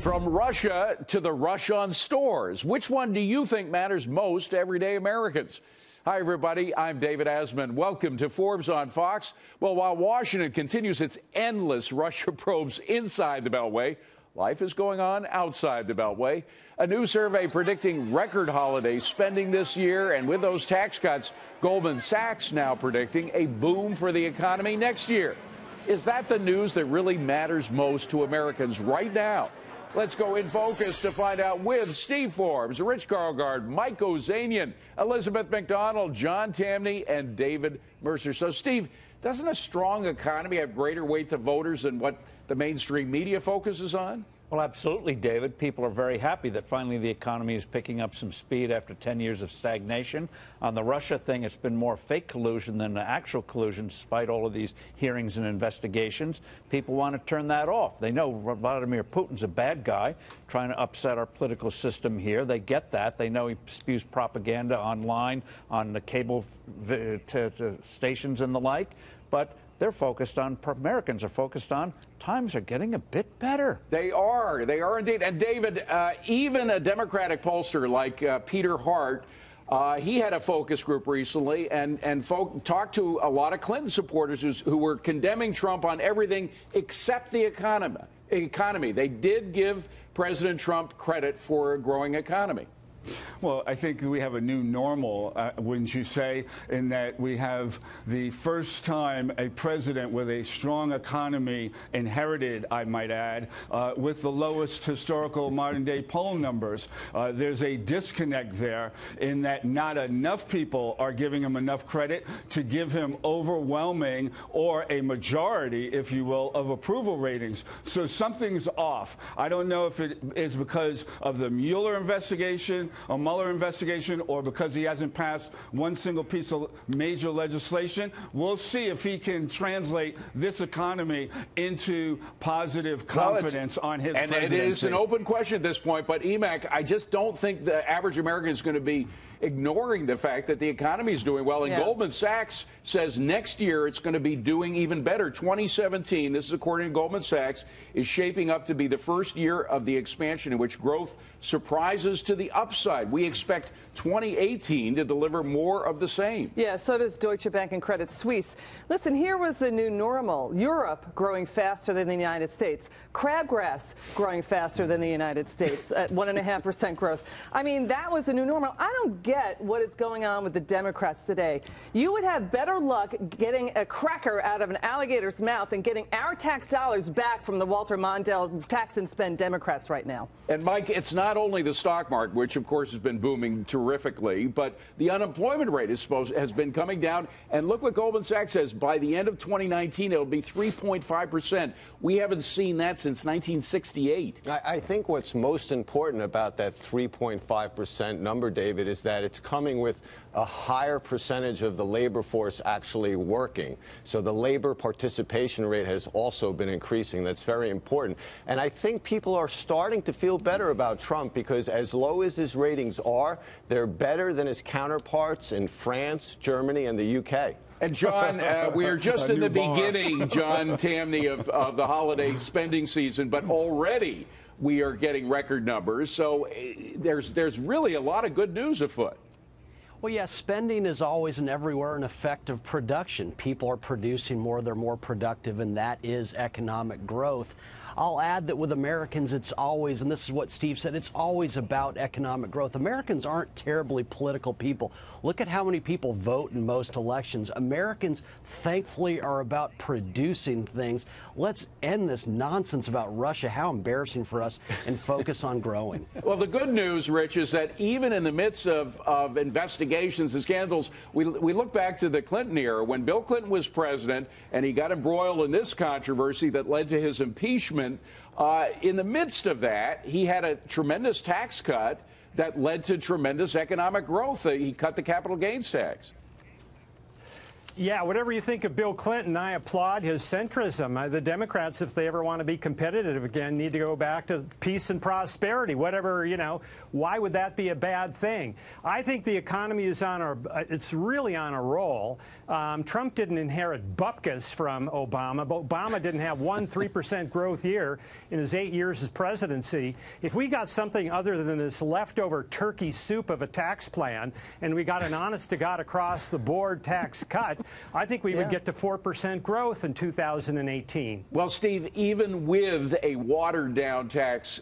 From Russia to the rush on stores, which one do you think matters most to everyday Americans? Hi, everybody. I'm David Asman. Welcome to Forbes on Fox. Well, while Washington continues its endless Russia probes inside the Beltway, life is going on outside the Beltway. A new survey predicting record holiday spending this year, and with those tax cuts, Goldman Sachs now predicting a boom for the economy next year. Is that the news that really matters most to Americans right now? Let's go in focus to find out with Steve Forbes, Rich Gargard, Mike Ozanian, Elizabeth McDonald, John Tamney, and David Mercer. So, Steve, doesn't a strong economy have greater weight to voters than what the mainstream media focuses on? Well, absolutely, David. People are very happy that finally the economy is picking up some speed after 10 years of stagnation. On the Russia thing, it's been more fake collusion than actual collusion, despite all of these hearings and investigations. People want to turn that off. They know Vladimir Putin's a bad guy trying to upset our political system here. They get that. They know he spews propaganda online, on the cable stations and the like. But they're focused on, Americans are focused on, times are getting a bit better. They are indeed. And David, even a Democratic pollster like Peter Hart, he had a focus group recently and talked to a lot of Clinton supporters who were condemning Trump on everything except the economy. They did give President Trump credit for a growing economy. Well, I think we have a new normal, wouldn't you say, in that we have the first time a president with a strong economy inherited, I might add, with the lowest historical modern-day poll numbers. There's a disconnect there in that not enough people are giving him enough credit to give him overwhelming or a majority, if you will, of approval ratings. So something's off. I don't know if it is because of the Mueller investigation, a Mueller investigation, or because he hasn't passed one single piece of major legislation. We'll see if he can translate this economy into positive confidence on his presidency. And it is an open question at this point, but Emac, I just don't think the average American is going to be ignoring the fact that the economy is doing well. And Goldman Sachs says next year it's going to be doing even better. 2017, this is according to Goldman Sachs, is shaping up to be the first year of the expansion in which growth surprises to the upside. We expect 2018 to deliver more of the same. Yeah, so does Deutsche Bank and Credit Suisse. Listen, here was the new normal. Europe growing faster than the United States. Crabgrass growing faster than the United States at 1.5% growth. I mean, that was the new normal. I don't get what is going on with the Democrats today. You would have better luck getting a cracker out of an alligator's mouth and getting our tax dollars back from the Walter Mondale tax and spend Democrats right now. And, Mike, it's not only the stock market, which, of course, has been booming terrifically, but the unemployment rate has been coming down. And look what Goldman Sachs says. By the end of 2019, it'll be 3.5%. We haven't seen that since 1968. I think what's most important about that 3.5% number, David, is that it's coming with a higher percentage of the labor force actually working. So the labor participation rate has also been increasing. That's very important. And I think people are starting to feel better about Trump because as low as his ratings are, they're better than his counterparts in France, Germany, and the UK. And, John, we are just in the beginning, John Tamney, of the holiday spending season, but already we are getting record numbers. So there's really a lot of good news afoot. Well, yeah, spending is always and everywhere an effect of production. People are producing more, they're more productive, and that is economic growth. I'll add that with Americans, it's always, and this is what Steve said, it's always about economic growth. Americans aren't terribly political people. Look at how many people vote in most elections. Americans, thankfully, are about producing things. Let's end this nonsense about Russia, how embarrassing for us, and focus on growing. Well, the good news, Rich, is that even in the midst of investigations and scandals, we look back to the Clinton era when Bill Clinton was president and he got embroiled in this controversy that led to his impeachment. In the midst of that, he had a tremendous tax cut that led to tremendous economic growth. He cut the capital gains tax. Yeah, whatever you think of Bill Clinton, I applaud his centrism. The Democrats, if they ever want to be competitive again, need to go back to peace and prosperity. Whatever, why would that be a bad thing? I think the economy is it's really on a roll. Trump didn't inherit bupkis from Obama, but Obama didn't have 3% growth year in his 8 years as presidency. If we got something other than this leftover turkey soup of a tax plan, and we got an honest-to-God across-the-board tax cut, I think we would get to 4% growth in 2018. Well, Steve, even with a watered-down tax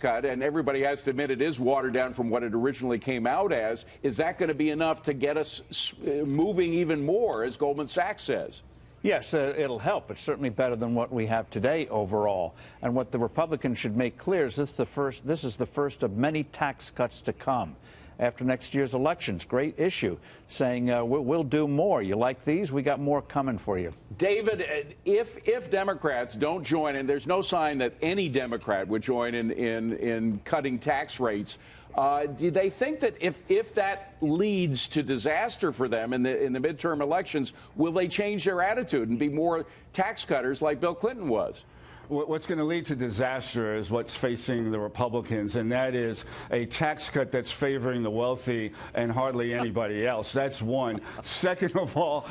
cut, and everybody has to admit it is watered down from what it originally came out as, is that going to be enough to get us moving even more, as Goldman Sachs says? Yes, it'll help. It's certainly better than what we have today overall. And what the Republicans should make clear is this is the first of many tax cuts to come after next year's elections. Great issue, saying we'll do more. You like these? We got more coming for you. David, if Democrats don't join, and there's no sign that any Democrat would join in cutting tax rates, do they think that if that leads to disaster for them in the midterm elections, will they change their attitude and be more tax cutters like Bill Clinton was? What's going to lead to disaster is what's facing the Republicans, and that is a tax cut that's favoring the wealthy and hardly anybody else. That's one. Second of all,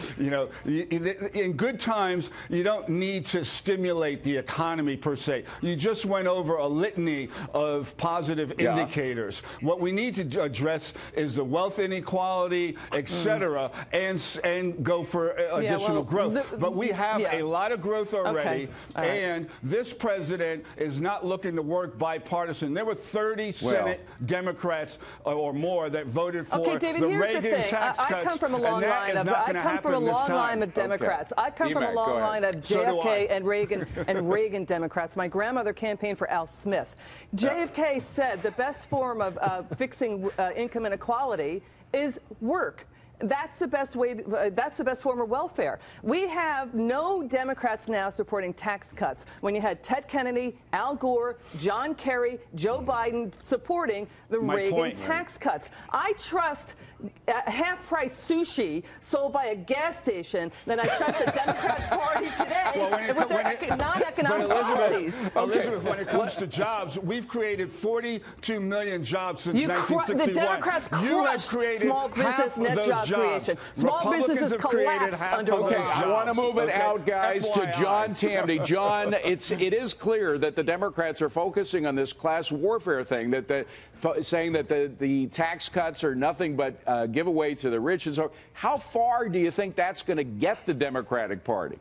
in good times, you don't need to stimulate the economy per se. You just went over a litany of positive indicators. What we need to address is the wealth inequality, et cetera, and go for additional growth. But we have a lot of growth already, and this president is not looking to work bipartisan. There were 30 Senate Democrats or more that voted for David, the here's Reagan the thing. tax cuts. I come from a long line of Democrats. I come from a long line of JFK and Reagan Democrats. My grandmother campaigned for Al Smith. JFK said the best form of fixing income inequality is work. That's the best way. That's the best form of welfare. We have no Democrats now supporting tax cuts. When you had Ted Kennedy, Al Gore, John Kerry, Joe Biden supporting the Reagan tax cuts. I trust half-price sushi sold by a gas station than I trust the Democrats Party today with their non-economic policies. Elizabeth, when it comes to jobs, we've created 42 million jobs since 1961. The Democrats crushed small business net job creation. Small businesses collapsed under I want to move it out, guys, to John Tamny. John, it is clear that the Democrats are focusing on this class warfare thing, saying that the tax cuts are nothing but giveaway to the rich. And so how far do you think that's going to get the Democratic Party?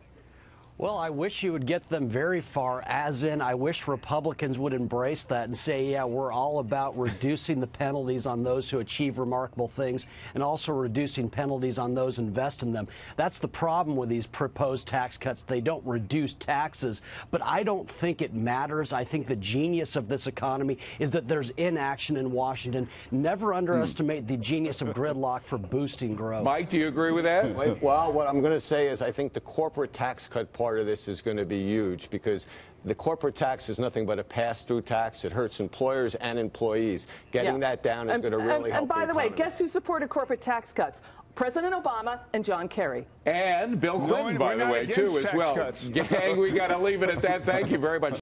Well, I wish you would get them very far, as in I wish Republicans would embrace that and say, yeah, we're all about reducing the penalties on those who achieve remarkable things and also reducing penalties on those who invest in them. That's the problem with these proposed tax cuts. They don't reduce taxes, but I don't think it matters. I think the genius of this economy is that there's inaction in Washington. Never underestimate the genius of gridlock for boosting growth. Mike, do you agree with that? Well, what I'm going to say is I think the corporate tax cut part of this is going to be huge, because the corporate tax is nothing but a pass-through tax. It hurts employers and employees. Getting that down is going to really help. And by the way, guess who supported corporate tax cuts? President Obama and John Kerry. And Bill Clinton, by the way, too, as well. Gang, we got to leave it at that. Thank you very much.